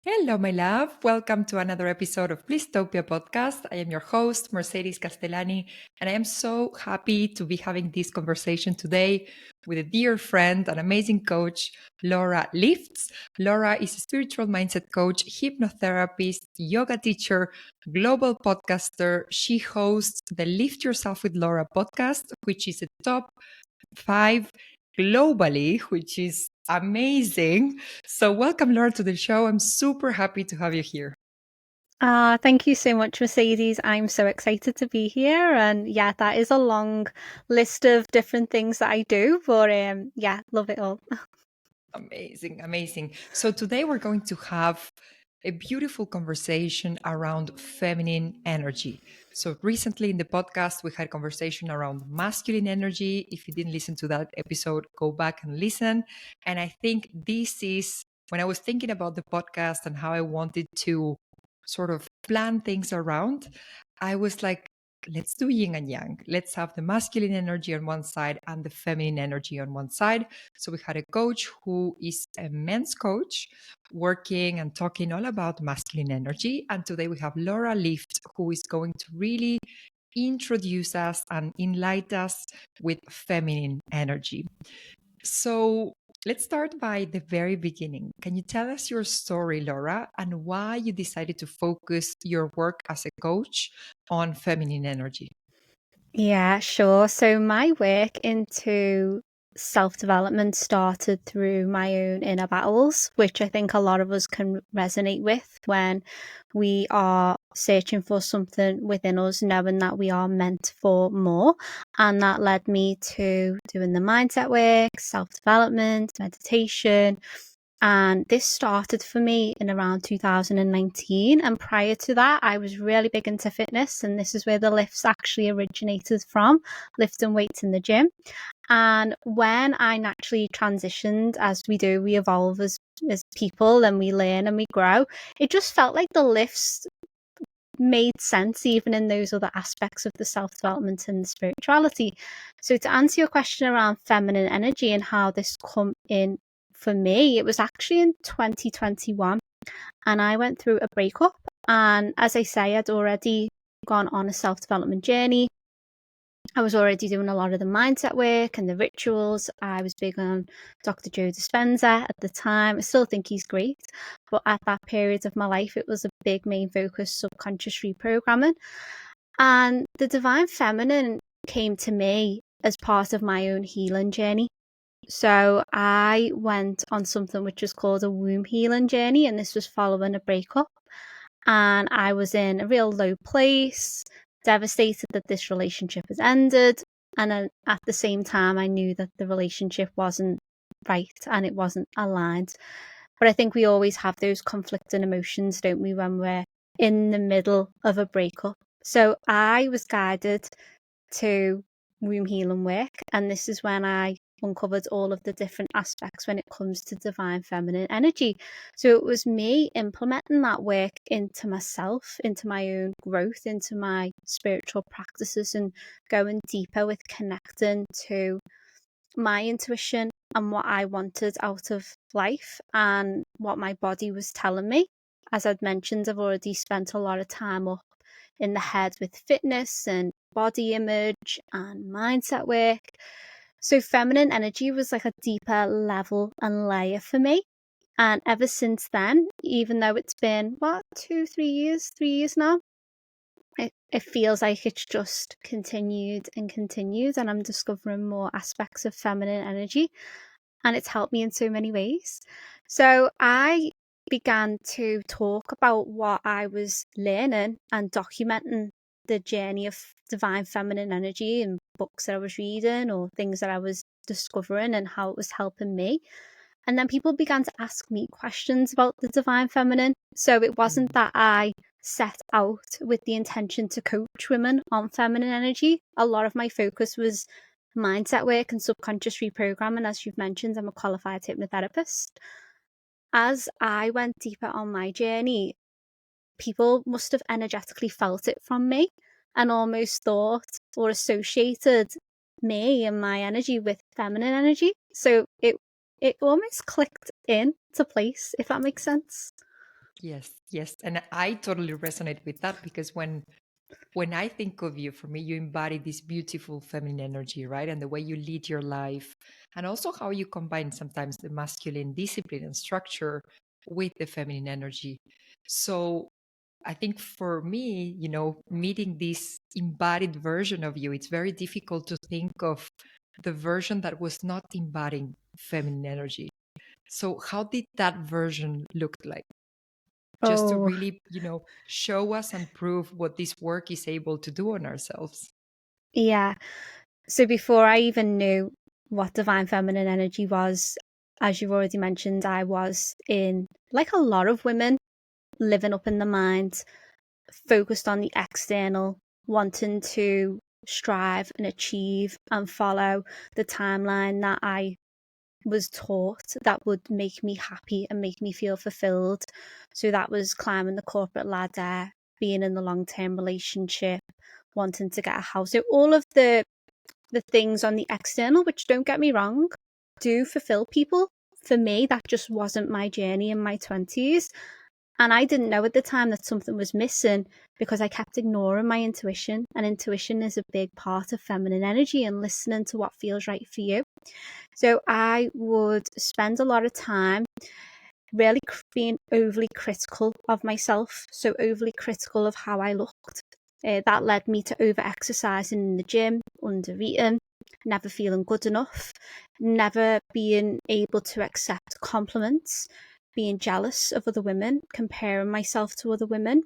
Hello, my love. Welcome to another episode of Blisstopia podcast. I am your host, Mercedes Castellani, and I am so happy to be having this conversation today with a dear friend and amazing coach, Laura Lifts. Laura is a spiritual mindset coach, hypnotherapist, yoga teacher, global podcaster. She hosts the Lift Yourself with Laura podcast, which is a top 5 globally, which is amazing. So, welcome, Laura, to the show. I'm super happy to have you here. Thank you so much, Mercedes. I'm so excited to be here. And yeah, that is a long list of different things that I do, but yeah, love it all. Amazing, amazing. So, today we're going to have a beautiful conversation around feminine energy. So, recently in the podcast, we had a conversation around masculine energy. If you didn't listen to that episode, go back and listen. And I think this is when I was thinking about the podcast and how I wanted to sort of plan things around, I was like, let's do yin and yang. Let's have the masculine energy on one side and the feminine energy on one side. So we had a coach who is a men's coach working and talking all about masculine energy. And today we have Laura Lift, who is going to really introduce us and enlighten us with feminine energy. So let's start by the very beginning. Can you tell us your story, Laura, and why you decided to focus your work as a coach on feminine energy? Yeah, sure. So my work into self-development started through my own inner battles, which I think a lot of us can resonate with when we are searching for something within us, knowing that we are meant for more. And that led me to doing the mindset work, self-development, meditation. And this started for me in around 2019. And prior to that, I was really big into fitness. And this is where the lifts actually originated from, lifting weights in the gym. And when I naturally transitioned, as we do, we evolve as people and we learn and we grow, it just felt like the lifts made sense even in those other aspects of the self-development and the spirituality. So to answer your question around feminine energy and how this come in for me, it was actually in 2021 and I went through a breakup. And as I say, I'd already gone on a self-development journey. I was already doing a lot of the mindset work and the rituals. I was big on Dr. Joe Dispenza at the time. I still think he's great. But at that period of my life, it was a big main focus, subconscious reprogramming. And the divine feminine came to me as part of my own healing journey. So I went on something which was called a womb healing journey, and this was following a breakup. And I was in a real low place, devastated that this relationship has ended. And then at the same time, I knew that the relationship wasn't right and it wasn't aligned. But I think we always have those conflicting emotions, don't we, when we're in the middle of a breakup. So I was guided to womb healing work, and this is when I uncovered all of the different aspects when it comes to divine feminine energy. So it was me implementing that work into myself, into my own growth, into my spiritual practices, and going deeper with connecting to my intuition and what I wanted out of life and what my body was telling me. As I'd mentioned, I've already spent a lot of time up in the head with fitness and body image and mindset work. So feminine energy was like a deeper level and layer for me. And ever since then, even though it's been, 3 years now, it feels like it's just continued and continued. And I'm discovering more aspects of feminine energy. And it's helped me in so many ways. So I began to talk about what I was learning and documenting the journey of divine feminine energy in books that I was reading or things that I was discovering and how it was helping me. And then people began to ask me questions about the divine feminine. So it wasn't that I set out with the intention to coach women on feminine energy. A lot of my focus was mindset work and subconscious reprogramming. As you've mentioned, I'm a qualified hypnotherapist. As I went deeper on my journey, people must have energetically felt it from me and almost thought or associated me and my energy with feminine energy. So it almost clicked in to place, if that makes sense. Yes, yes. And I totally resonate with that because when I think of you, for me, you embody this beautiful feminine energy, right? And the way you lead your life, and also how you combine sometimes the masculine discipline and structure with the feminine energy. So I think for me, meeting this embodied version of you, it's very difficult to think of the version that was not embodying feminine energy. So how did that version look like? Just to Oh, really, show us and prove what this work is able to do on ourselves. yeah. So before I even knew what divine feminine energy was, as you've already mentioned, I was in, like a lot of women, living up in the mind, focused on the external, wanting to strive and achieve and follow the timeline that I was taught that would make me happy and make me feel fulfilled. So that was climbing the corporate ladder, being in the long-term relationship, wanting to get a house. So all of the things on the external, which don't get me wrong, do fulfill people. For me, that just wasn't my journey in my 20s. And I didn't know at the time that something was missing because I kept ignoring my intuition. And intuition is a big part of feminine energy and listening to what feels right for you. So I would spend a lot of time really being overly critical of myself. So overly critical of how I looked. That led me to over exercising in the gym, under eating, never feeling good enough, never being able to accept compliments, being jealous of other women, comparing myself to other women,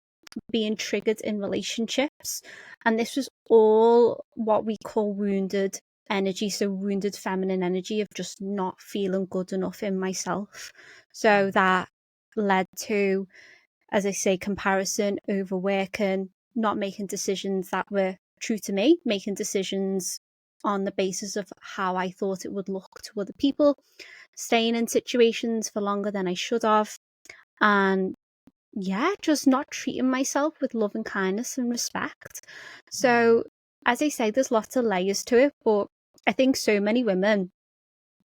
being triggered in relationships. And this was all what we call wounded energy. So, wounded feminine energy of just not feeling good enough in myself. So, Mm. that led to, as I say, comparison, overworking, not making decisions that were true to me, making decisions on the basis of how I thought it would look to other people, staying in situations for longer than I should have, and yeah, just not treating myself with love and kindness and respect. Mm. So, as I say, there's lots of layers to it, but I think so many women,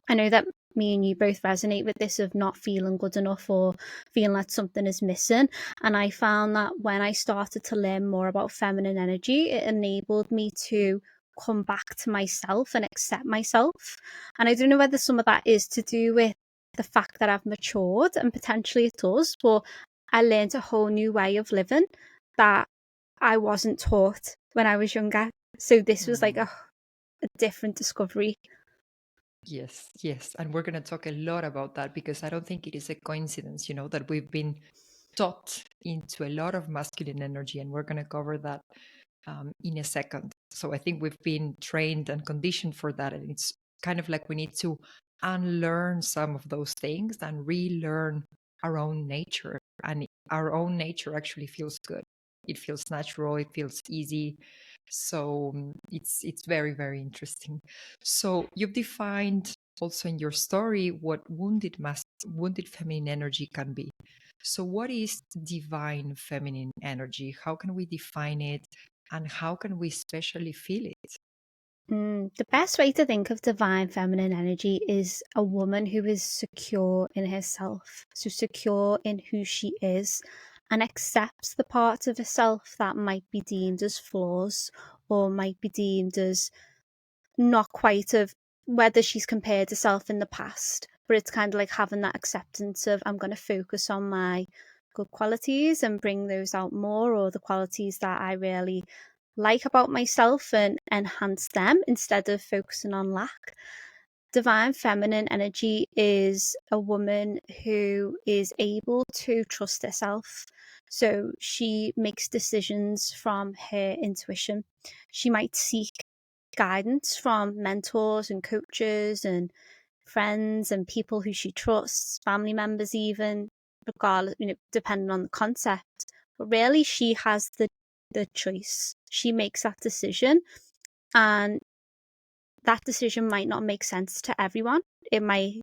I know that me and you both resonate with this of not feeling good enough or feeling like something is missing. And I found that when I started to learn more about feminine energy, it enabled me to come back to myself and accept myself. And I don't know whether some of that is to do with the fact that I've matured, and potentially it does, but I learned a whole new way of living that I wasn't taught when I was younger. So this was like Mm. a different discovery. Yes, yes. And we're going to talk a lot about that because I don't think it is a coincidence, that we've been taught into a lot of masculine energy, and we're going to cover that in a second. So I think we've been trained and conditioned for that. And it's kind of like we need to unlearn some of those things and relearn our own nature. And our own nature actually feels good. It feels natural. It feels easy. So it's very, very interesting. So you've defined also in your story what wounded feminine energy can be. So what is divine feminine energy? How can we define it? And how can we especially feel it? The best way to think of divine feminine energy is a woman who is secure in herself, so secure in who she is, and accepts the parts of herself that might be deemed as flaws or might be deemed as not quite of whether she's compared herself in the past. But it's kind of like having that acceptance of I'm going to focus on my good qualities and bring those out more, or the qualities that I really like about myself and enhance them instead of focusing on lack. Divine feminine energy is a woman who is able to trust herself. So she makes decisions from her intuition. She might seek guidance from mentors and coaches and friends and people who she trusts, family members, even, regardless, depending on the concept. But really, she has the choice. She makes that decision, and that decision might not make sense to everyone. It might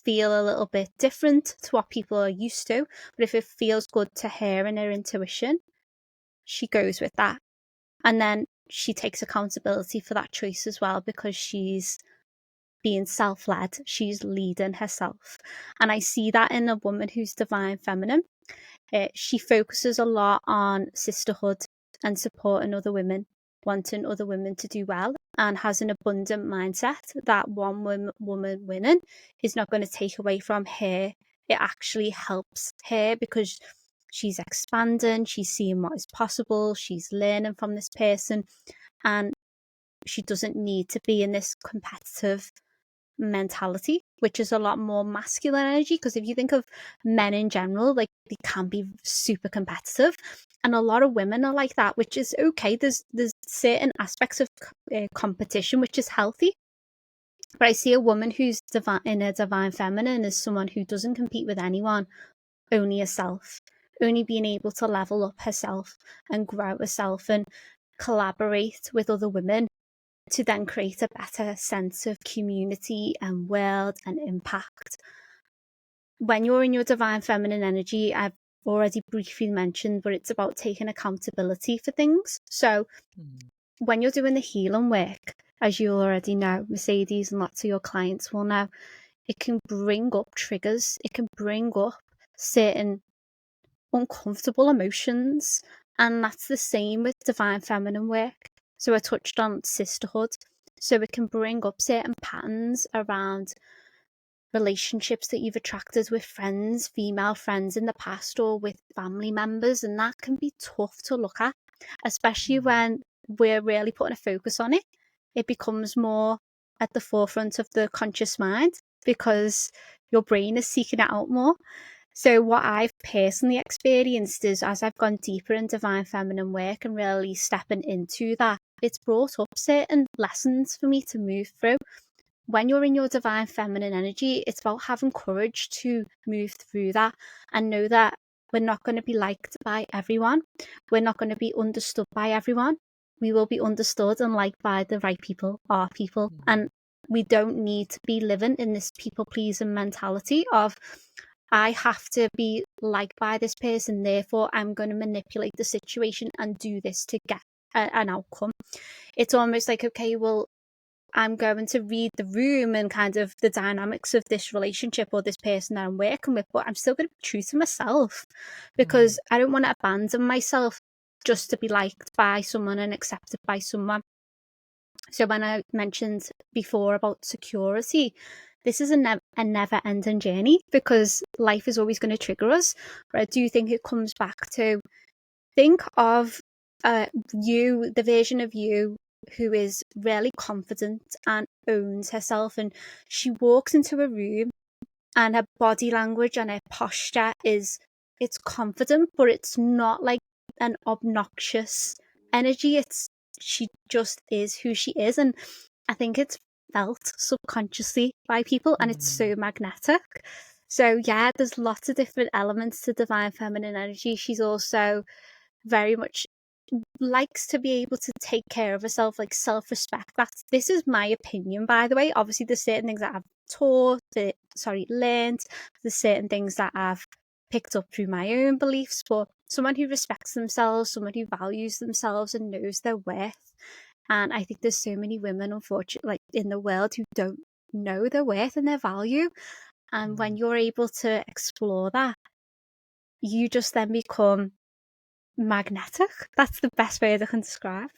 feel a little bit different to what people are used to, but if it feels good to her and her intuition, she goes with that. And then she takes accountability for that choice as well because she's being self-led, she's leading herself. And I see that in a woman who's divine feminine. She focuses a lot on sisterhood and supporting other women, wanting other women to do well, and has an abundant mindset that one woman winning is not going to take away from her. It actually helps her because she's expanding, she's seeing what is possible, she's learning from this person, and she doesn't need to be in this competitive mentality, which is a lot more masculine energy. Because if you think of men in general, like, they can be super competitive, and a lot of women are like that, which is okay. There's certain aspects of competition which is healthy, but I see a woman who's in a divine feminine as someone who doesn't compete with anyone, only herself, only being able to level up herself and grow herself and collaborate with other women to then create a better sense of community and world and impact. When you're in your divine feminine energy, I've already briefly mentioned, but it's about taking accountability for things. So when you're doing the healing work, as you already know, Mercedes, and lots of your clients will know, it can bring up triggers. It can bring up certain uncomfortable emotions. And that's the same with divine feminine work. So I touched on sisterhood. So it can bring up certain patterns around relationships that you've attracted with friends, female friends in the past, or with family members. And that can be tough to look at, especially when we're really putting a focus on it. It becomes more at the forefront of the conscious mind because your brain is seeking it out more. So what I've personally experienced is, as I've gone deeper in divine feminine work and really stepping into that, it's brought up certain lessons for me to move through. When you're in your divine feminine energy, it's about having courage to move through that and know that we're not going to be liked by everyone. We're not going to be understood by everyone. We will be understood and liked by the right people, our people. And we don't need to be living in this people-pleasing mentality of, I have to be liked by this person, therefore I'm going to manipulate the situation and do this to get an outcome. It's almost like, okay, well, I'm going to read the room and kind of the dynamics of this relationship or this person that I'm working with, but I'm still going to be true to myself because I don't want to abandon myself just to be liked by someone and accepted by someone. So when I mentioned before about security, this is a never-ending journey because life is always going to trigger us. But I do think it comes back to, think of you, the version of you who is really confident and owns herself, and she walks into a room and her body language and her posture it's confident, but it's not like an obnoxious energy. She just is who she is, and I think it's felt subconsciously by people, and it's so magnetic. So yeah, there's lots of different elements to divine feminine energy. She's also very much likes to be able to take care of herself, like self-respect. This is my opinion, by the way. Obviously there's certain things that I've learned. There's certain things that I've picked up through my own beliefs, but someone who respects themselves, someone who values themselves and knows their worth. And I think there's so many women, unfortunately, like in the world, who don't know their worth and their value. And when you're able to explore that, you just then become magnetic. That's the best way that I can describe.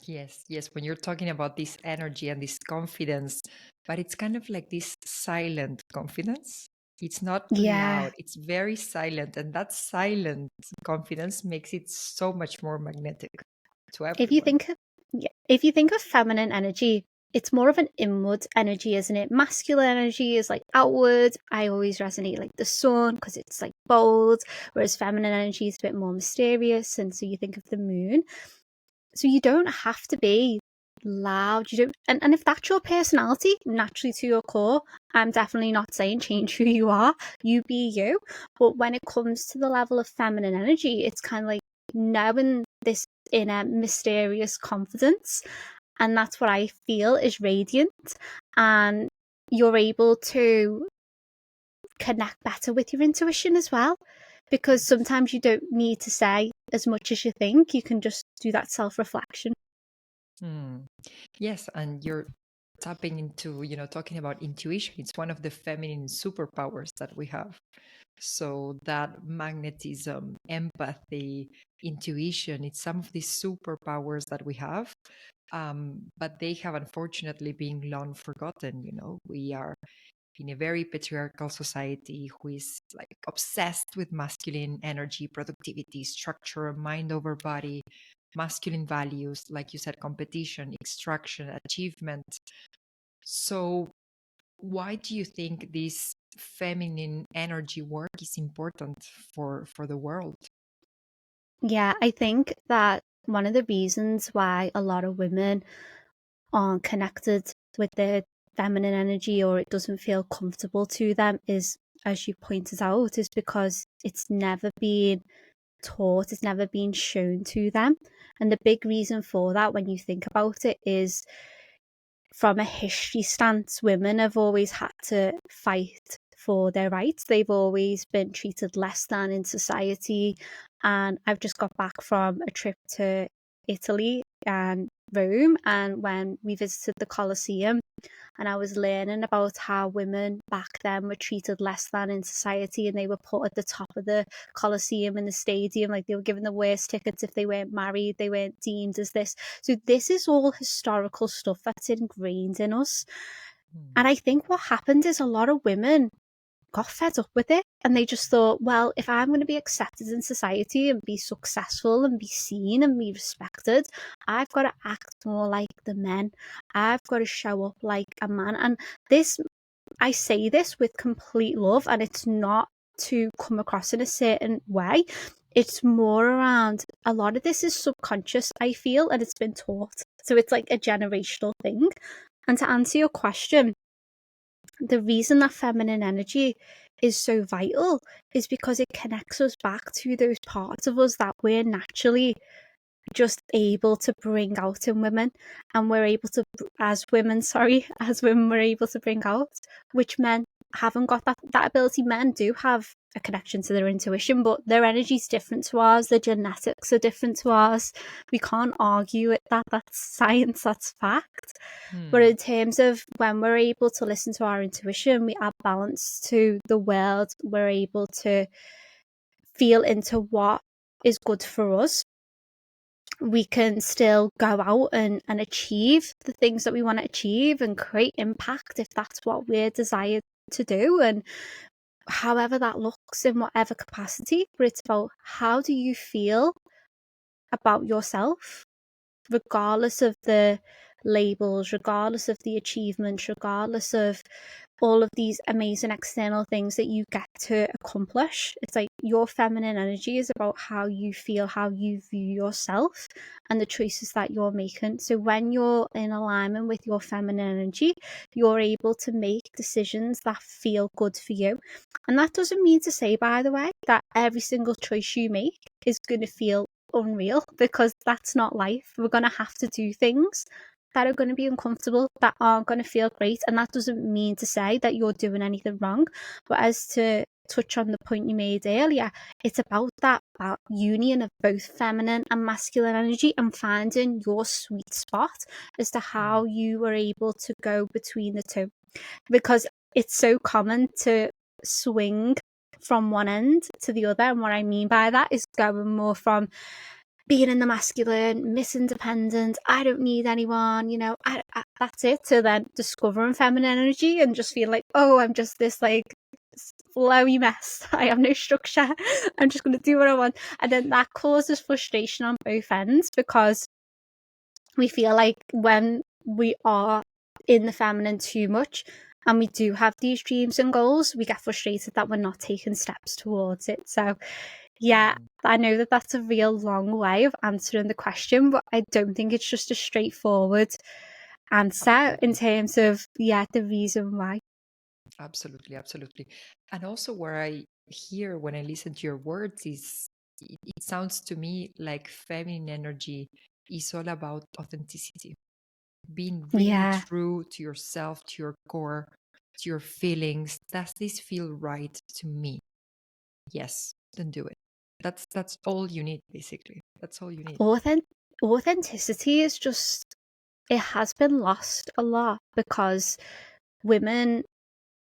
Yes, yes. When you're talking about this energy and this confidence, but it's kind of like this silent confidence. It's not Yeah. loud, it's very silent. And that silent confidence makes it so much more magnetic to If you everyone. think if you think of feminine energy, it's more of an inward energy, isn't it? Masculine energy is like outward. I always resonate like the sun because it's like bold, whereas feminine energy is a bit more mysterious. And so you think of the moon. So you don't have to be loud. You don't, and if that's your personality, naturally to your core, I'm definitely not saying change who you are. You be you. But when it comes to the level of feminine energy, it's kind of like knowing this inner mysterious confidence. And that's what I feel is radiant. And you're able to connect better with your intuition as well. Because sometimes you don't need to say as much as you think. You can just do that self reflection. Mm. Yes, and you're tapping into, talking about intuition, it's one of the feminine superpowers that we have. So that magnetism, empathy, intuition, it's some of these superpowers that we have. But they have unfortunately been long forgotten. We are in a very patriarchal society who is like obsessed with masculine energy, productivity, structure, mind over body, masculine values, like you said, competition, extraction, achievement. So why do you think this feminine energy work is important for the world? Yeah, I think that one of the reasons why a lot of women aren't connected with their feminine energy, or it doesn't feel comfortable to them, is, as you pointed out, is because it's never been taught, it's never been shown to them. And the big reason for that, when you think about it, is from a history stance, women have always had to fight for their rights. They've always been treated less than in society. And I've just got back from a trip to Italy and Rome, and when we visited the Colosseum, and I was learning about how women back then were treated less than in society, and they were put at the top of the Colosseum in the stadium, like they were given the worst tickets if they weren't married, they weren't deemed as this. So this is all historical stuff that's ingrained in us. Hmm. And I think what happened is a lot of women got fed up with it, and they just thought, well, if I'm going to be accepted in society and be successful and be seen and be respected, I've got to act more like the men. I've got to show up like a man. And this, I say this with complete love, and it's not to come across in a certain way. It's more around, a lot of this is subconscious, I feel, and it's been taught. So it's like a generational thing. And to answer your question, the reason that feminine energy is so vital is because it connects us back to those parts of us that we're naturally just able to bring out in women, and we're able to, as women, sorry, as women, we're able to bring out, which men haven't got that ability. Men do have a connection to their intuition, but their energy is different to ours, their genetics are different to ours. We can't argue with that. That's science, that's fact. But Hmm. in terms of when we're able to listen to our intuition, we add balance to the world, we're able to feel into what is good for us. We can still go out and achieve the things that we want to achieve and create impact if that's what we're desired to do. And however that looks in whatever capacity, but it's about, how do you feel about yourself, regardless of the labels, regardless of the achievements, regardless of all of these amazing external things that you get to accomplish. It's like your feminine energy is about how you feel, how you view yourself, and the choices that you're making. So when you're in alignment with your feminine energy, you're able to make decisions that feel good for you. And that doesn't mean to say, by the way, that every single choice you make is going to feel unreal, because that's not life. We're going to have to do things that are going to be uncomfortable, that aren't going to feel great. And that doesn't mean to say that you're doing anything wrong. But as to touch on the point you made earlier, it's about that union of both feminine and masculine energy, and finding your sweet spot as to Hmm. how you were able to go between the two. Because it's so common to swing from one end to the other. And what I mean by that is going more from being in the masculine, Miss Independent, I don't need anyone, that's it, to then discovering feminine energy and just feel like, oh, I'm just this like flowy mess. I have no structure. I'm just going to do what I want. And then that causes frustration on both ends, because we feel like when we are in the feminine too much and we do have these dreams and goals, we get frustrated that we're not taking steps towards it. So yeah, Hmm. I know that that's a real long way of answering the question, but I don't think it's just a straightforward answer in Absolutely. terms of, yeah, the reason why. Absolutely, absolutely. And also, where I hear when I listen to your words is it sounds to me like feminine energy is all about authenticity, being really Yeah, true to yourself, to your core, to your feelings. Does this feel right to me? Yes, then do it. That's all you need, basically. That's all you need. Authentic- authenticity is just it has been lost a lot because women,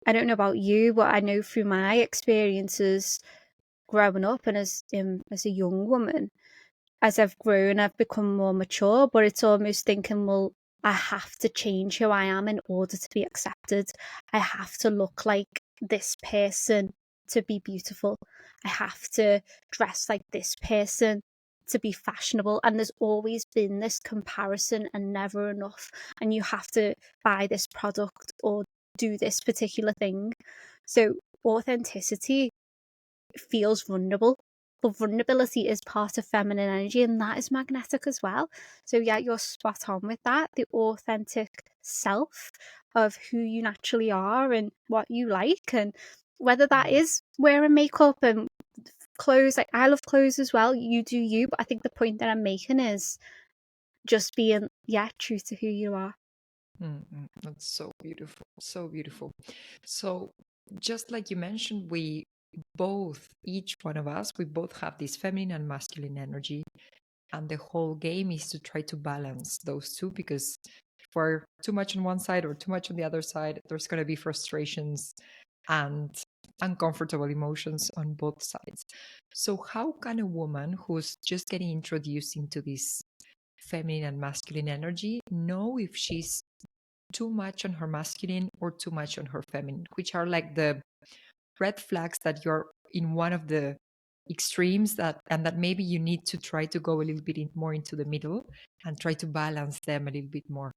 I don't know about you, but I know through my experiences growing up and as a young woman, as I've grown, I've become more mature, but it's almost thinking, well, I have to change who I am in order to be accepted. I have to look like this person to be beautiful. I have to dress like this person to be fashionable. And there's always been this comparison and never enough. And you have to buy this product or do this particular thing. So authenticity feels vulnerable. But vulnerability is part of feminine energy, and that is magnetic as well. So, yeah, you're spot on with that. The authentic self of who you naturally are and what you like, and whether that is wearing makeup and clothes. Like, I love clothes as well. You do you, but I think the point that I'm making is just being, true to who you are. That's so beautiful. So beautiful. So, just like you mentioned, we both, each one of us, we both have this feminine and masculine energy. And the whole game is to try to balance those two, because if we're too much on one side or too much on the other side, there's going to be frustrations and uncomfortable emotions on both sides. So, how can a woman who's just getting introduced into this feminine and masculine energy know if she's too much on her masculine or too much on her feminine, which are like the red flags that you're in one of the extremes, that maybe you need to try to go a little bit more into the middle and try to balance them a little bit more?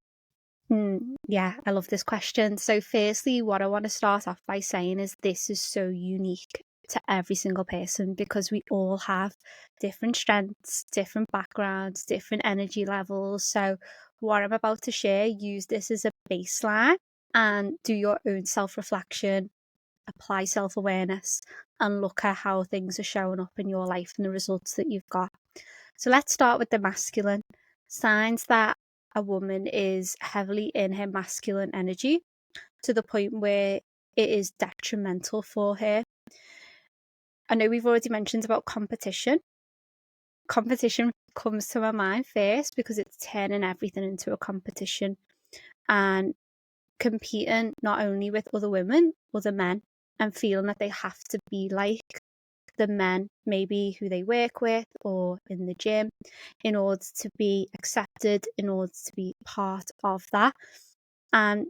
Yeah, I love this question. So, firstly, what I want to start off by saying is this is so unique to every single person because we all have different strengths, different backgrounds, different energy levels. So, what I'm about to share, use this as a baseline and do your own self reflection, apply self awareness, and look at how things are showing up in your life and the results that you've got. So let's start with the masculine. Signs that a woman is heavily in her masculine energy to the point where it is detrimental for her. I know we've already mentioned about competition. Competition comes to my mind first because it's turning everything into a competition and competing not only with other women, other men, and feeling that they have to be like the men maybe who they work with or in the gym in order to be accepted, in order to be part of that. And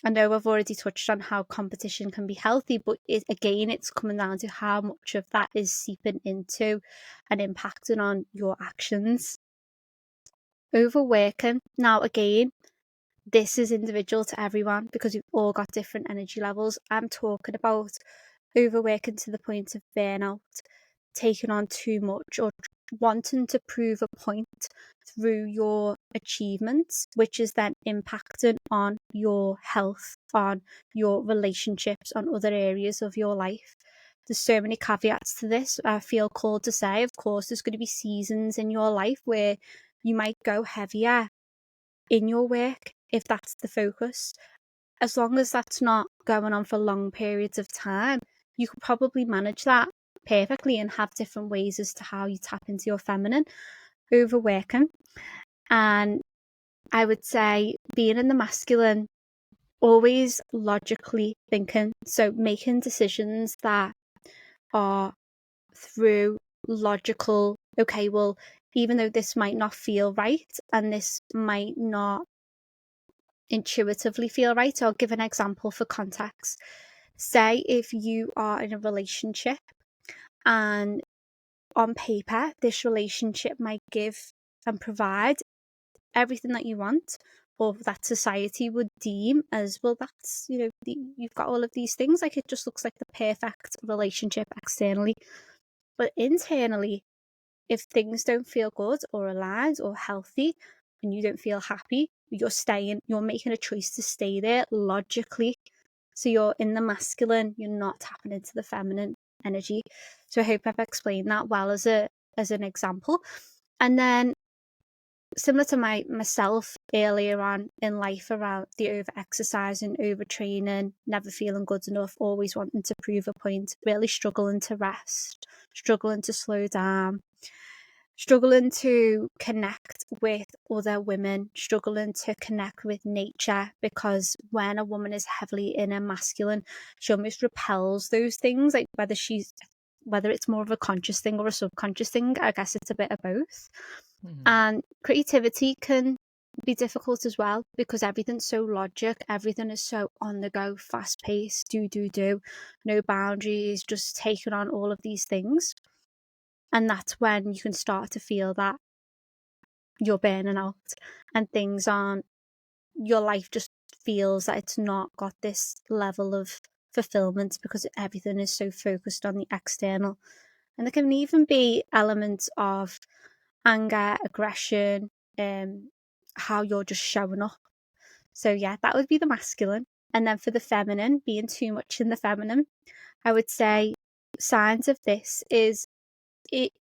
I know I've already touched on how competition can be healthy, but it's coming down to how much of that is seeping into and impacting on your actions. Overworking. Now, again, this is individual to everyone because we've all got different energy levels. I'm talking about overworking to the point of burnout, taking on too much, or wanting to prove a point through your achievements, which is then impacting on your health, on your relationships, on other areas of your life. There's so many caveats to this. I feel called to say, of course, there's going to be seasons in your life where you might go heavier in your work if that's the focus. As long as that's not going on for long periods of time, you could probably manage that perfectly and have different ways as to how you tap into your feminine. Overworking. And I would say being in the masculine, always logically thinking. So making decisions that are through logical, okay, well, even though this might not feel right and this might not intuitively feel right, I'll give an example for context. Say if you are in a relationship and on paper, this relationship might give and provide everything that you want or that society would deem as, well, that's, you've got all of these things. Like, it just looks like the perfect relationship externally. But internally, if things don't feel good or aligned or healthy and you don't feel happy, you're making a choice to stay there logically. So you're in the masculine, you're not tapping into the feminine energy. So I hope I've explained that well as an example. And then similar to myself earlier on in life around the over exercising, overtraining, never feeling good enough, always wanting to prove a point, really struggling to rest, struggling to slow down, struggling to connect with other women, struggling to connect with nature, because when a woman is heavily in a masculine, she almost repels those things, like whether it's more of a conscious thing or a subconscious thing. I guess it's a bit of both. And creativity can be difficult as well, because everything's so logic, everything is so on the go, fast paced, do, no boundaries, just taking on all of these things. And that's when you can start to feel that you're burning out and things aren't, your life just feels that it's not got this level of fulfillment because everything is so focused on the external. And there can even be elements of anger, aggression, how you're just showing up. So yeah, that would be the masculine. And then for the feminine, being too much in the feminine, I would say signs of this is it,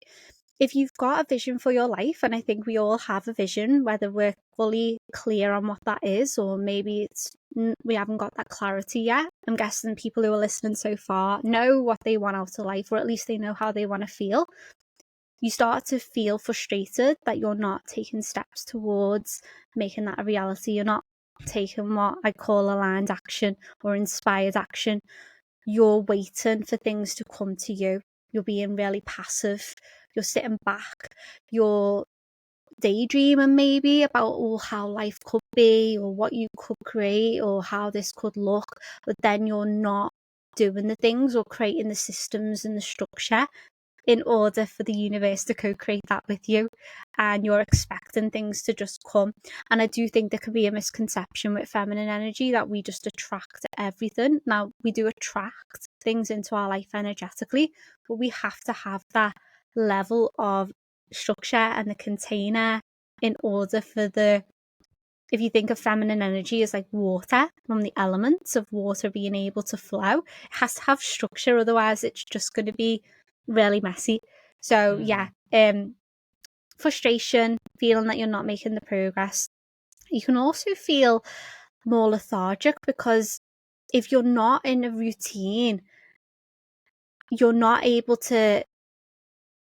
if you've got a vision for your life, and I think we all have a vision, whether we're fully clear on what that is, or maybe we haven't got that clarity yet. I'm guessing people who are listening so far know what they want out of life, or at least they know how they want to feel. You start to feel frustrated that you're not taking steps towards making that a reality. You're not taking what I call aligned action or inspired action. You're waiting for things to come to you. You're being really passive. You're sitting back. You're daydreaming maybe about how life could be, or what you could create, or how this could look. But then you're not doing the things or creating the systems and the structure in order for the universe to co-create that with you, and you're expecting things to just come. And I do think there can be a misconception with feminine energy that we just attract everything. Now, we do attract things into our life energetically, but we have to have that level of structure and the container in order for if you think of feminine energy as like water, from the elements of water being able to flow, it has to have structure, otherwise it's just going to be really messy. So yeah, frustration, feeling that you're not making the progress. You can also feel more lethargic, because if you're not in a routine, you're not able to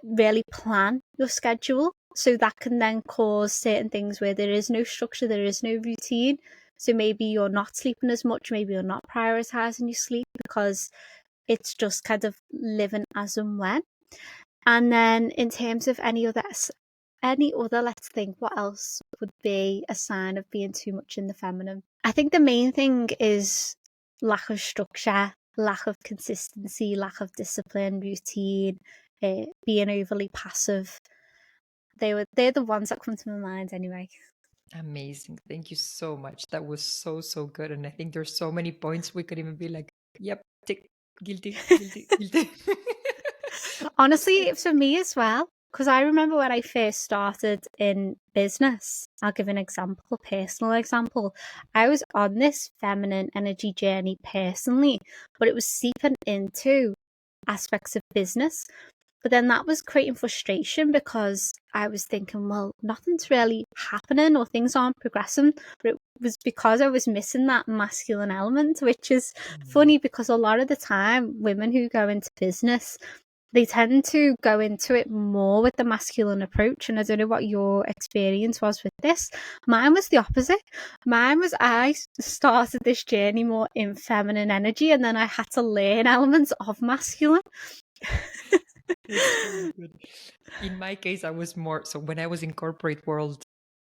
really plan your schedule. So that can then cause certain things where there is no structure, there is no routine. So maybe you're not sleeping as much, maybe you're not prioritizing your sleep, because it's just kind of living as and when. And then in terms of any other, let's think, what else would be a sign of being too much in the feminine? I think the main thing is lack of structure, lack of consistency, lack of discipline, routine, being overly passive. They're the ones that come to my mind anyway. Amazing. Thank you so much. That was so good. And I think there's so many points we could even be like, yep, tick, guilty, guilty, guilty. Honestly, for me as well, because I remember when I first started in business, I'll give an example, a personal example. I was on this feminine energy journey personally, but it was seeping into aspects of business. But then that was creating frustration, because I was thinking, well, nothing's really happening or things aren't progressing. But it was because I was missing that masculine element, which is funny, because a lot of the time, women who go into business, they tend to go into it more with the masculine approach. And I don't know what your experience was with this. Mine was the opposite. I started this journey more in feminine energy, and then I had to learn elements of masculine. That's very good. In my case, I was more so when I was in corporate world,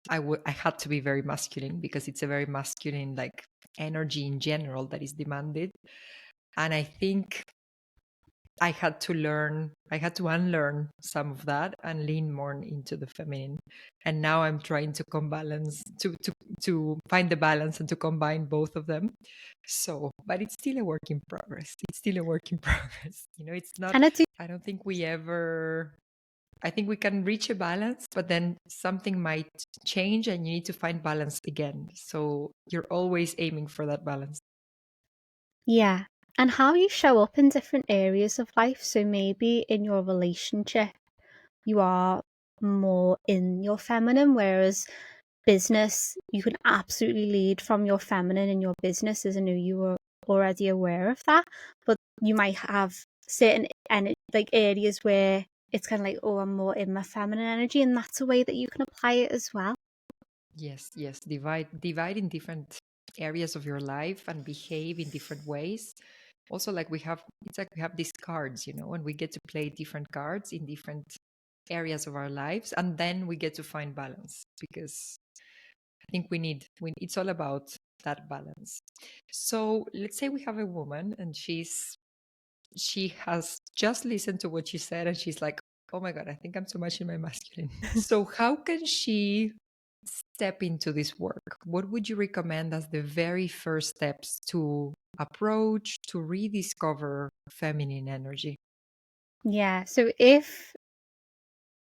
I had to be very masculine, because it's a very masculine like energy in general that is demanded. And I think I had to unlearn some of that and lean more into the feminine. And now I'm trying to to find the balance and to combine both of them. So, but it's still a work in progress. It's still a work in progress. It's not, And I do I don't think I think we can reach a balance, but then something might change and you need to find balance again. So you're always aiming for that balance. Yeah. And how you show up in different areas of life. So maybe in your relationship, you are more in your feminine, whereas business, you can absolutely lead from your feminine in your business, as I know you were already aware of that. But you might have certain like areas where it's kind of like, oh, I'm more in my feminine energy, and that's a way that you can apply it as well. Yes, yes. Divide in different areas of your life and behave in different ways. Also, like it's like we have these cards, and we get to play different cards in different areas of our lives, and then we get to find balance, because I think it's all about that balance. So let's say we have a woman, and she has just listened to what you said, and she's like, oh my God, I think I'm too much in my masculine. So how can she step into this work? What would you recommend as the very first steps to approach, to rediscover feminine energy? Yeah. So if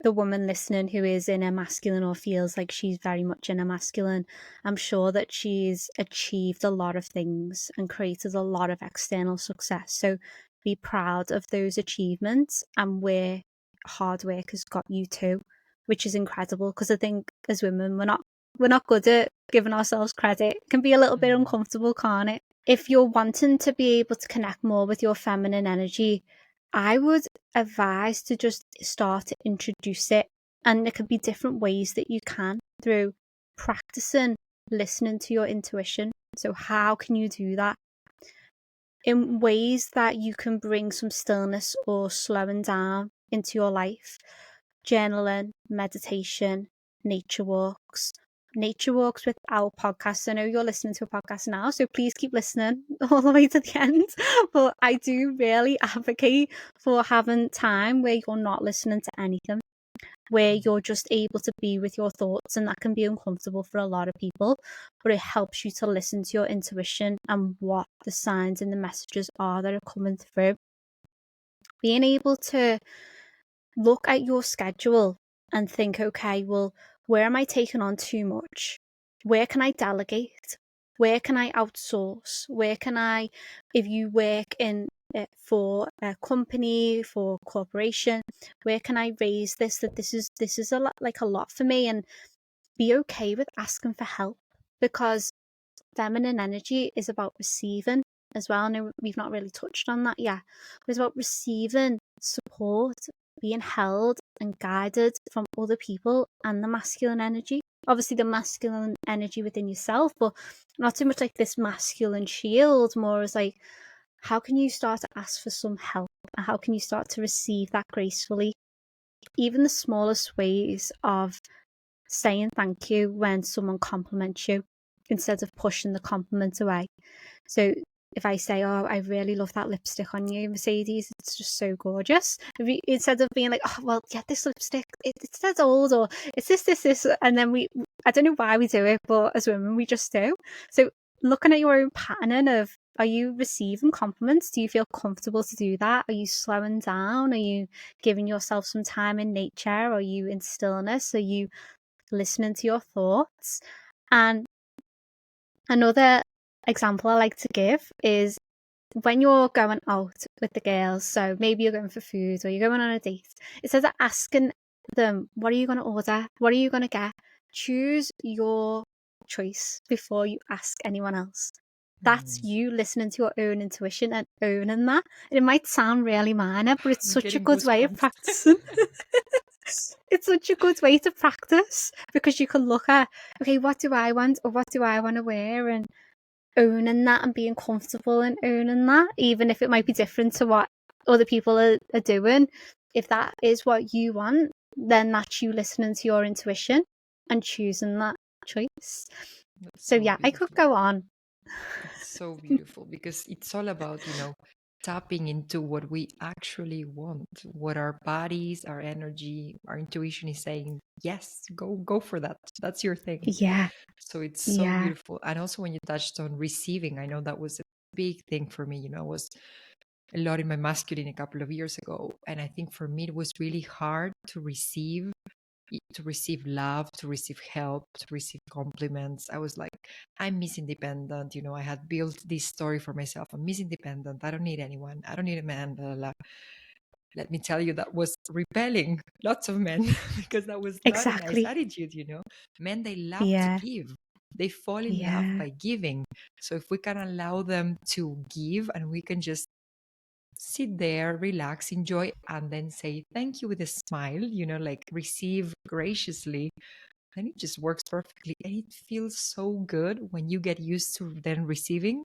the woman listening who is in a masculine or feels like she's very much in a masculine, I'm sure that she's achieved a lot of things and created a lot of external success. So be proud of those achievements and where hard work has got you to, which is incredible, because I think as women we're not good at giving ourselves credit. It can be a little bit Mm, uncomfortable, can't it? If you're wanting to be able to connect more with your feminine energy, I would advise to just start to introduce it. And there could be different ways that you can, through practicing listening to your intuition. So, how can you do that? In ways that you can bring some stillness or slowing down into your life. Journaling, meditation, nature walks. Nature walks with our podcast. I know you're listening to a podcast now, so please keep listening all the way to the end. But I do really advocate for having time where you're not listening to anything, where mm, you're just able to be with your thoughts, and that can be uncomfortable for a lot of people, but it helps you to listen to your intuition and what the signs and the messages are that are coming through. Being able to look at your schedule and think, okay, well, where am I taking on too much? Where can I delegate? Where can I outsource? Where can I, if you work in for a company, for a corporation, where can I raise this? That this is a lot, like a lot for me, and be okay with asking for help, because feminine energy is about receiving as well. No, we've not really touched on that yet. It's about receiving support, being held and guided from other people, and the masculine energy. Obviously, the masculine energy within yourself, but not so much like this masculine shield, more as like, how can you start to ask for some help? How can you start to receive that gracefully? Even the smallest ways of saying thank you when someone compliments you, instead of pushing the compliment away. So if I say, oh, I really love that lipstick on you, Mercedes, it's just so gorgeous. Instead of being like, oh, well, get this lipstick, it says old, or it's this, and then I don't know why we do it, but as women, we just do. So looking at your own patterning of, are you receiving compliments? Do you feel comfortable to do that? Are you slowing down? Are you giving yourself some time in nature? Are you in stillness? Are you listening to your thoughts? And another example I like to give is when you're going out with the girls, so maybe you're going for food or you're going on a date, instead of asking them, what are you going to order? What are you going to get? Choose your choice before you ask anyone else. That's mm. you listening to your own intuition and owning that. And it might sound really minor, but it's I'm such a getting good way of goosebumps. practicing. It's such a good way to practice, because you can look at, okay, what do I want, or what do I want to wear, and owning that and being comfortable in owning that, even if it might be different to what other people are doing. If that is what you want, then that's you listening to your intuition and choosing that choice. That's So so yeah, I could beautiful. go on. It's so beautiful because it's all about, tapping into what we actually want, what our bodies, our energy, our intuition is saying, yes, go for that. That's your thing. Yeah, So it's so yeah, beautiful. And also when you touched on receiving, I know that was a big thing for me, was a lot in my masculine a couple of years ago. And I think for me it was really hard to receive love, to receive help, to receive compliments. I was like, I'm Miss Independent. I had built this story for myself. I'm Miss Independent. I don't need anyone. I don't need a man. Blah, blah, blah. Let me tell you, that was repelling lots of men because that was not a nice exactly. attitude. Men, they love to Yeah, give. They fall in love yeah, by giving. So if we can allow them to give, and we can just sit there, relax, enjoy, and then say thank you with a smile, like receive graciously. And it just works perfectly. And it feels so good when you get used to then receiving.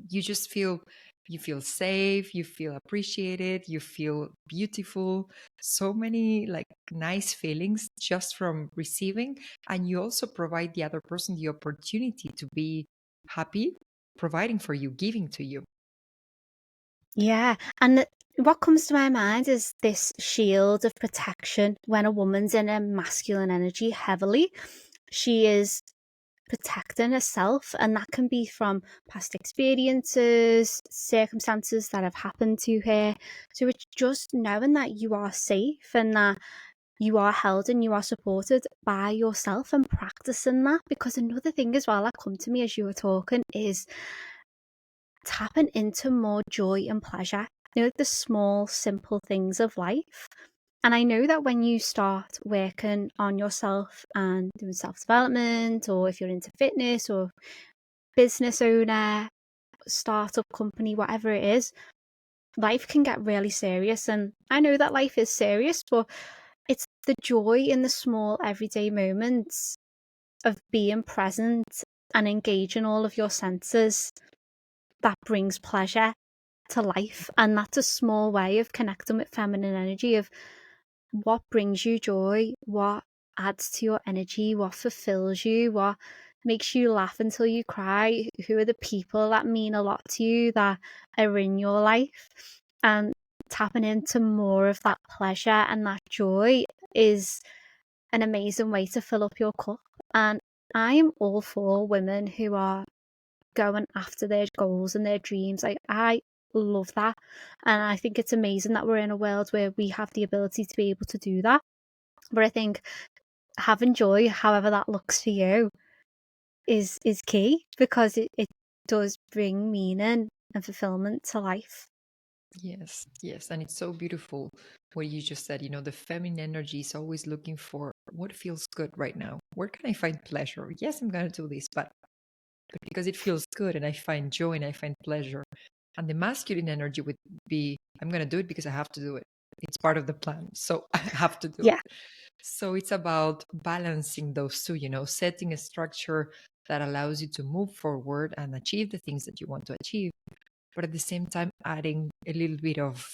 You just feel, you feel safe, you feel appreciated, you feel beautiful. So many like nice feelings just from receiving. And you also provide the other person the opportunity to be happy, providing for you, giving to you. Yeah, and what comes to my mind is this shield of protection when a woman's in a masculine energy heavily. She is protecting herself, and that can be from past experiences, circumstances that have happened to her. So it's just knowing that you are safe and that you are held and you are supported by yourself, and practicing that. Because another thing as well that come to me as you were talking is tapping into more joy and pleasure, like the small simple things of life. And I know that when you start working on yourself and doing self-development, or if you're into fitness or business owner, startup company, whatever it is, life can get really serious. And I know that life is serious, but it's the joy in the small everyday moments of being present and engaging all of your senses that brings pleasure to life. And that's a small way of connecting with feminine energy, of what brings you joy, what adds to your energy, what fulfills you, what makes you laugh until you cry, who are the people that mean a lot to you that are in your life. And tapping into more of that pleasure and that joy is an amazing way to fill up your cup. And I am all for women who are going after their goals and their dreams. Like, I love that. And I think it's amazing that we're in a world where we have the ability to be able to do that. But I think having joy, however that looks for you, is key, because it does bring meaning and fulfillment to life. Yes, yes. And it's so beautiful what you just said. The feminine energy is always looking for what feels good right now. Where can I find pleasure? Yes, I'm going to do this, but because it feels good and I find joy and I find pleasure. And the masculine energy would be, I'm going to do it because I have to do it. It's part of the plan. So I have to do it. Yeah. So it's about balancing those two, setting a structure that allows you to move forward and achieve the things that you want to achieve, but at the same time adding a little bit of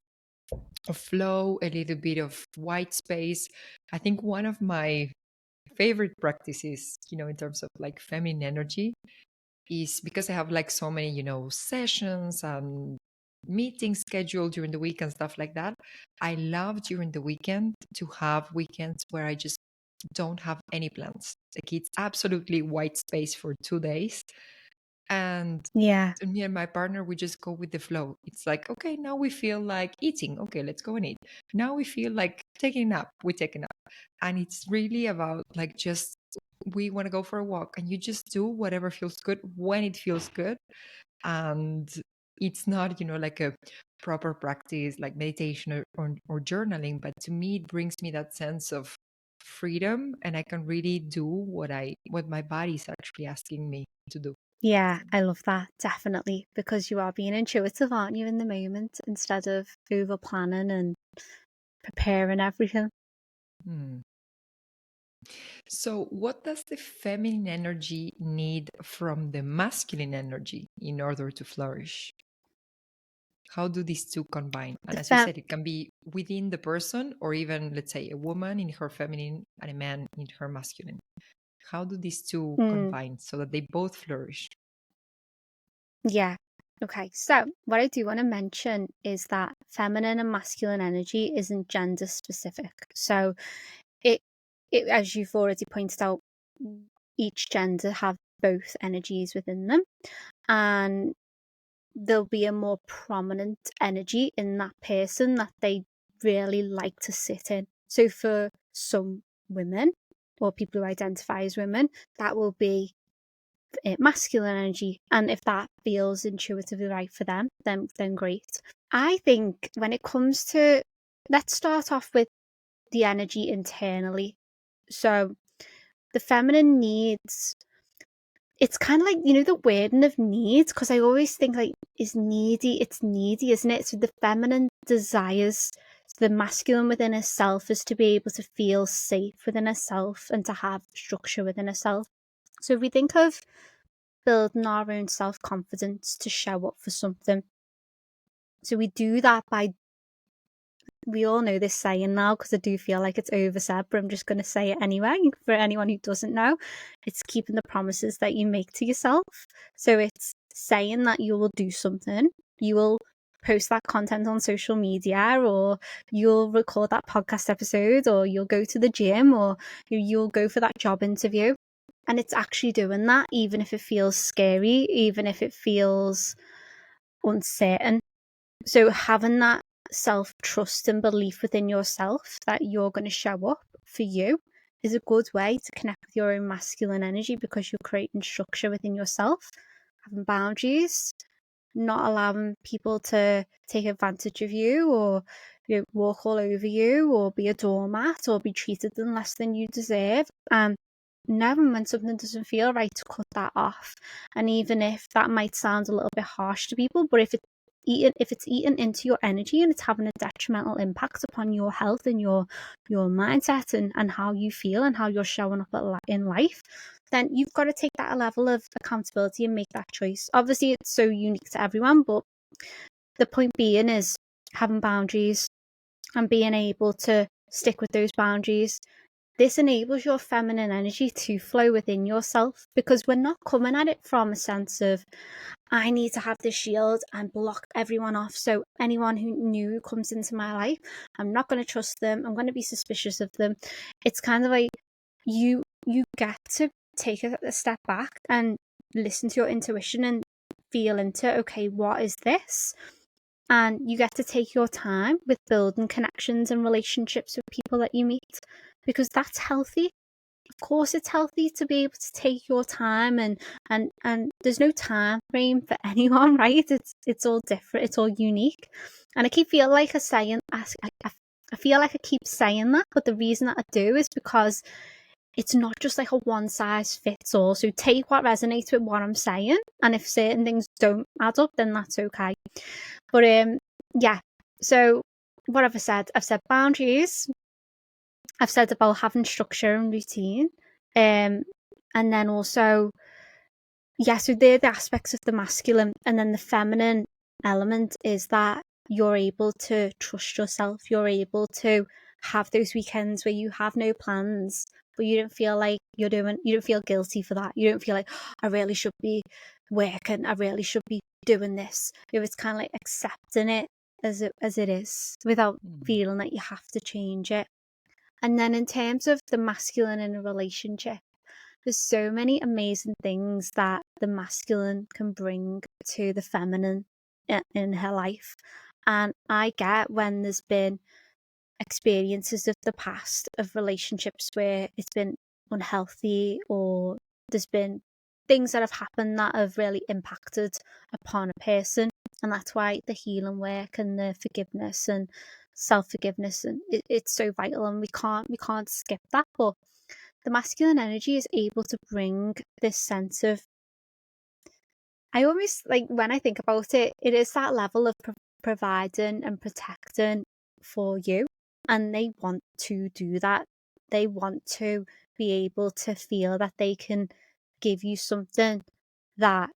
flow, a little bit of white space. I think one of my favorite practices, in terms of like feminine energy, is because I have like so many, sessions and meetings scheduled during the week and stuff like that. I love during the weekend to have weekends where I just don't have any plans. Like it's absolutely white space for 2 days. And Yeah. me and my partner, we just go with the flow. It's like, okay, now we feel like eating. Okay, let's go and eat. Now we feel like taking a nap. We take a nap. And it's really about like just, we want to go for a walk, and you just do whatever feels good when it feels good. And it's not, like a proper practice like meditation or journaling, but to me, it brings me that sense of freedom, and I can really do what my body is actually asking me to do. Yeah, I love that, definitely, because you are being intuitive, aren't you, in the moment, instead of over planning and preparing everything. Hmm. So, what does the feminine energy need from the masculine energy in order to flourish? How do these two combine? The And as you fem- said, it can be within the person, or even, let's say, a woman in her feminine and a man in her masculine. How do these two mm, combine so that they both flourish? yeah. Okay, so what I do want to mention is that feminine and masculine energy isn't gender specific. So it, as you've already pointed out, each gender have both energies within them, and there'll be a more prominent energy in that person that they really like to sit in. So for some women, or people who identify as women, that will be masculine energy, and if that feels intuitively right for them, then great. I think when it comes to, let's start off with the energy internally. So the feminine needs it's kind of like, the wording of needs, because I always think like, is needy, it's needy, isn't it? So the feminine desires the masculine within herself is to be able to feel safe within herself and to have structure within herself. So if we think of building our own self-confidence to show up for something, so we do that by, we all know this saying now because I do feel like it's oversaid, but I'm just going to say it anyway for anyone who doesn't know. It's keeping the promises that you make to yourself. So it's saying that you will do something, you will post that content on social media, or you'll record that podcast episode, or you'll go to the gym, or you'll go for that job interview. And it's actually doing that, even if it feels scary, even if it feels uncertain. So having that self-trust and belief within yourself that you're going to show up for you is a good way to connect with your own masculine energy, because you're creating structure within yourself, having boundaries, not allowing people to take advantage of you, or walk all over you, or be a doormat, or be treated than less than you deserve. Knowing when something doesn't feel right, to cut that off. And even if that might sound a little bit harsh to people, but if it's eaten into your energy and it's having a detrimental impact upon your health and your mindset and how you feel and how you're showing up in life, then you've got to take that a level of accountability and make that choice. Obviously, it's so unique to everyone, but the point being is having boundaries and being able to stick with those boundaries. This enables your feminine energy to flow within yourself, because we're not coming at it from a sense of, I need to have this shield and block everyone off. So anyone who new comes into my life, I'm not going to trust them. I'm going to be suspicious of them. It's kind of like you get to take a step back and listen to your intuition and feel into, okay, what is this? And you get to take your time with building connections and relationships with people that you meet, because that's healthy. Of course it's healthy to be able to take your time, and there's no time frame for anyone, right? It's all different, it's all unique. And I keep feel like I feel like I keep saying that, but the reason that I do is because it's not just like a one size fits all. So take what resonates with what I'm saying, and if certain things don't add up, then that's okay. But yeah, so what have I said? I've said boundaries, I've said about having structure and routine, and then also, so they're the aspects of the masculine. And then the feminine element is that you're able to trust yourself, you're able to have those weekends where you have no plans, but you don't feel like you don't feel guilty for that. You don't feel like, I really should be working, I really should be doing this. It's kind of like accepting it as it is, without feeling that you have to change it. And then in terms of the masculine in a relationship, there's so many amazing things that the masculine can bring to the feminine in her life. And I get when there's been experiences of the past of relationships where it's been unhealthy, or there's been things that have happened that have really impacted upon a person. And that's why the healing work and the forgiveness and self-forgiveness, and it's so vital, and we can't skip that. But the masculine energy is able to bring this sense of, I always like, when I think about it, it is that level of providing and protecting for you. And they want to do that. They want to be able to feel that they can give you something that,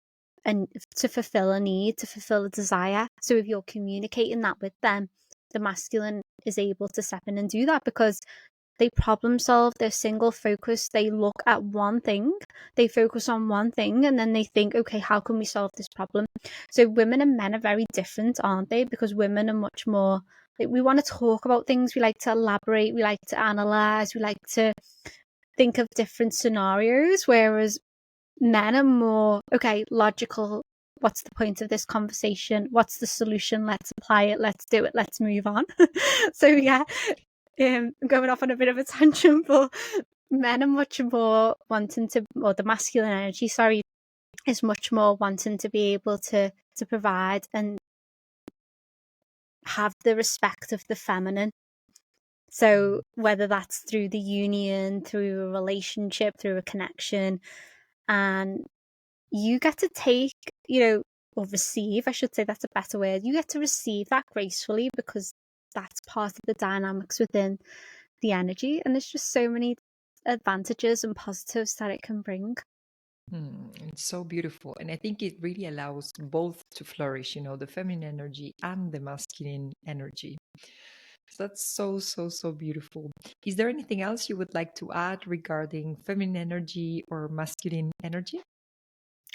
and to fulfill a need, to fulfill a desire. So if you're communicating that with them, the masculine is able to step in and do that, because they problem solve, they're single focused, they look at one thing, they focus on one thing, and then they think, okay, how can we solve this problem? So women and men are very different, aren't they? Because women are much more, like, we want to talk about things, we like to elaborate, we like to analyze, we like to think of different scenarios, whereas men are more, okay, logical. What's the point of this conversation? What's the solution? Let's apply it. Let's do it. Let's move on. So yeah, going off on a bit of a tangent, but men are much more wanting to, or the masculine energy, sorry, is much more wanting to be able to provide and have the respect of the feminine. So whether that's through the union, through a relationship, through a connection, and you get to take, or receive, I should say that's a better word. You get to receive that gracefully because that's part of the dynamics within the energy. And there's just so many advantages and positives that it can bring. It's so beautiful. And I think it really allows both to flourish, the feminine energy and the masculine energy. So that's so, so, so beautiful. Is there anything else you would like to add regarding feminine energy or masculine energy?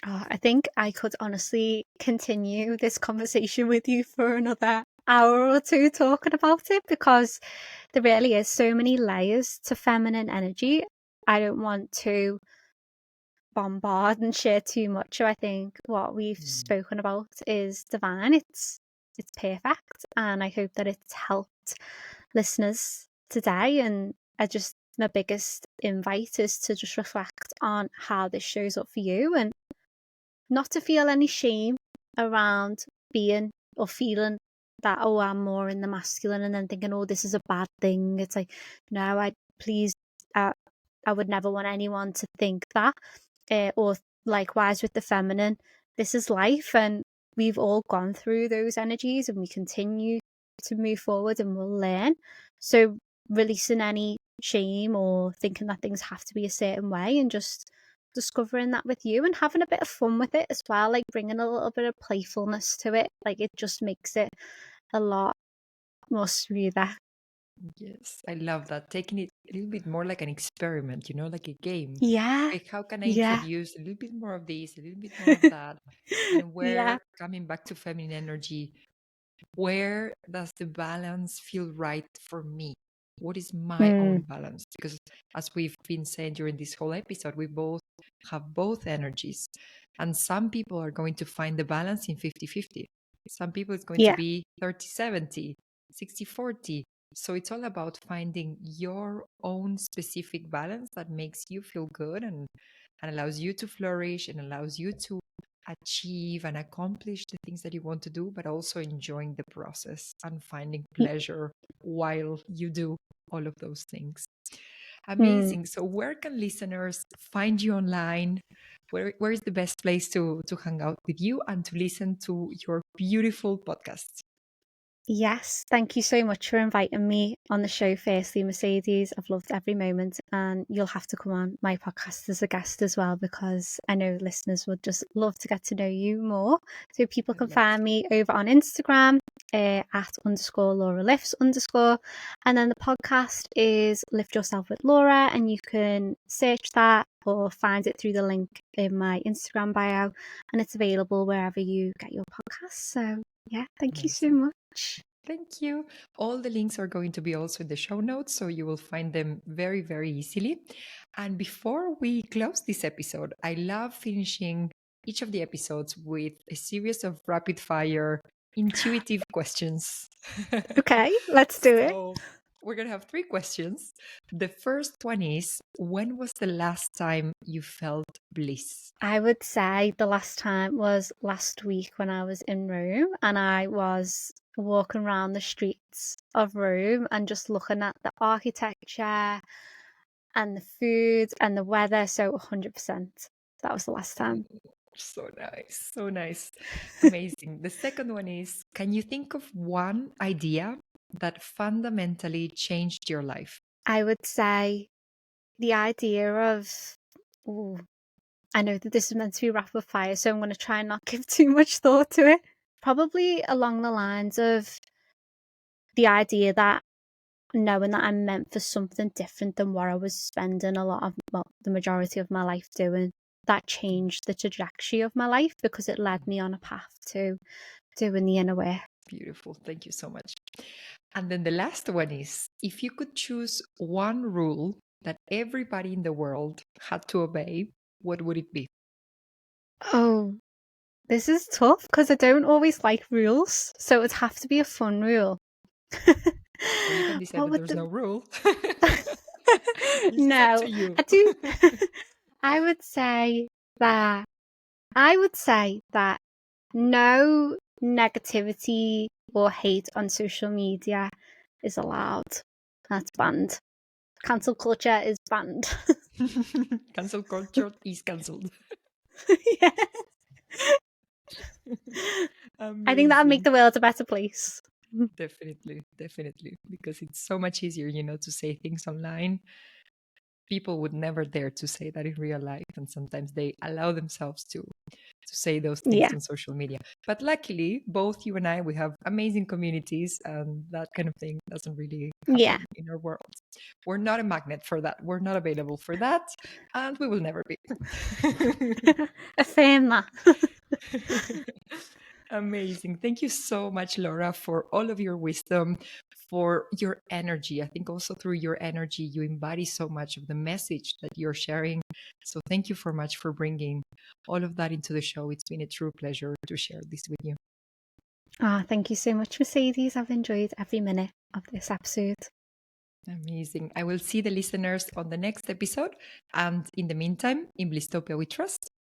I think I could honestly continue this conversation with you for another hour or two talking about it because there really is so many layers to feminine energy. I don't want to bombard and share too much. So I think what we've Mm. spoken about is divine. It's perfect, and I hope that it's helped listeners today. And my biggest invite is to just reflect on how this shows up for you and not to feel any shame around being or feeling that, oh, I'm more in the masculine, and then thinking, oh, this is a bad thing. It's like, no, please, uh, I would never want anyone to think that. Or likewise with the feminine, this is life, and we've all gone through those energies, and we continue to move forward, and we'll learn. So releasing any shame or thinking that things have to be a certain way, and just discovering that with you and having a bit of fun with it as well, like bringing a little bit of playfulness to it. Like it just makes it a lot more smoother. Yes, I love that. Taking it a little bit more like an experiment, like a game. Yeah. Okay, how can I Yeah. introduce a little bit more of this, a little bit more of that? And Yeah. where, coming back to feminine energy, where does the balance feel right for me? What is my Mm. own balance? Because as we've been saying during this whole episode, we both have both energies. And some people are going to find the balance in 50-50. Some people it's going to Yeah. be 30-70, 60-40. So it's all about finding your own specific balance that makes you feel good and allows you to flourish and allows you to achieve and accomplish the things that you want to do, but also enjoying the process and finding pleasure while you do all of those things. Mm. Amazing. So where can listeners find you online? Where is the best place to hang out with you and to listen to your beautiful podcast? Yes, thank you so much for inviting me on the show, firstly, Mercedes. I've loved every moment, and you'll have to come on my podcast as a guest as well because I know listeners would just love to get to know you more. So people I'd can love find to. me over on Instagram at _Laura_lifts_. And then the podcast is Lift Yourself with Laura, and you can search that or find it through the link in my Instagram bio, and it's available wherever you get your podcasts. So yeah, thank you so Amazing. much. Thank you. All the links are going to be also in the show notes, so you will find them very, very easily. And before we close this episode, I love finishing each of the episodes with a series of rapid fire intuitive questions. Okay, let's do it. So we're going to have 3 questions. The first one is, when was the last time you felt bliss? I would say the last time was last week when I was in Rome and I was walking around the streets of Rome and just looking at the architecture and the food and the weather. So 100%. That was the last time. So nice. So nice. Amazing. The second one is, can you think of one idea that fundamentally changed your life? I would say the idea of, ooh, I know that this is meant to be rapid fire, so I'm going to try and not give too much thought to it. Probably along the lines of the idea that knowing that I'm meant for something different than what I was spending the majority of my life doing, that changed the trajectory of my life because it led me on a path to doing the inner work. Beautiful. Thank you so much. And then the last one is, if you could choose one rule that everybody in the world had to obey, what would it be? Oh, this is tough because I don't always like rules, so it would have to be a fun rule. Or you can decide What that would there's the no rule. It's up to No, you. I do. I would say that I would say that no negativity or hate on social media is allowed. That's banned. Cancel culture is banned. Cancel culture is cancelled. Yeah. I think that'll make Amazing. the world a better place. Definitely, definitely. Because it's so much easier, to say things online. People would never dare to say that in real life. And sometimes they allow themselves to say those things Yeah. on social media. But luckily, both you and I, we have amazing communities, and that kind of thing doesn't really Yeah. happen in our world. We're not a magnet for that. We're not available for that, and we will never be. Affirm that. Amazing. Thank you so much, Laura, for all of your wisdom, for your energy. I think also through your energy, you embody so much of the message that you're sharing. So thank you so much for bringing all of that into the show. It's been a true pleasure to share this with you. Thank you so much, Mercedes. I've enjoyed every minute of this episode. Amazing. I will see the listeners on the next episode. And in the meantime, in Blisstopia we trust.